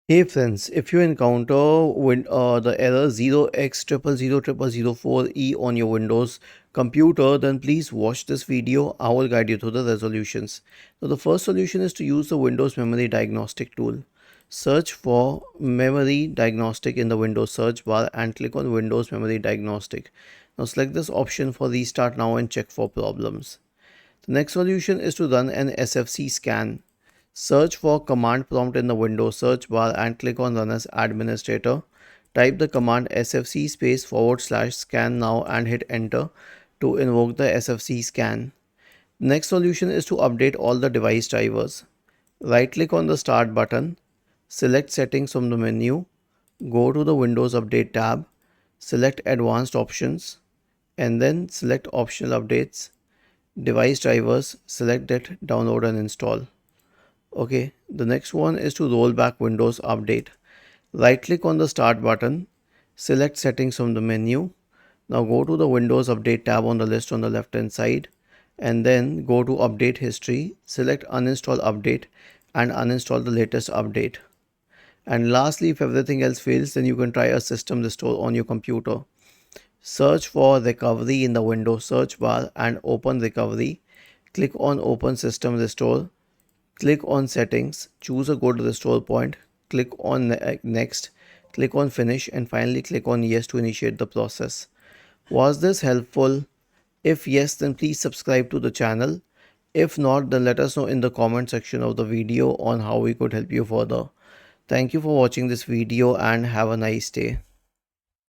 Hey friends, if you encounter the error 0x0000004E on your Windows computer, then please watch this video. I will guide you through the resolutions. So the first solution is to use the Windows Memory Diagnostic tool. Search for Memory Diagnostic in the Windows search bar and click on Windows Memory Diagnostic. Now select this option for Restart Now and check for problems. The next solution is to run an SFC scan. Search for command prompt in the Windows search bar and click on Run as Administrator. Type the command sfc /scan now and hit enter to invoke the SFC scan. Next solution is to update all the device drivers. Right click on the Start button, select Settings from the menu, go to the Windows Update tab, select Advanced Options, and then select Optional Updates. Device drivers, select it, download and install. Okay, the next one is to roll back Windows Update. Right click on the Start button, select Settings from the menu. Now go to the Windows Update tab on the list on the left hand side and then go to Update History, select Uninstall Update and uninstall the latest update. And lastly, if everything else fails, then you can try a system restore on your computer. Search for Recovery in the Windows search bar and open Recovery. Click on Open System Restore. Click on Settings, choose a good restore point, click on Next, click on Finish and finally click on Yes to initiate the process. Was this helpful? If yes, then please subscribe to the channel. If not, then let us know in the comment section of the video on how we could help you further. Thank you for watching this video and have a nice day.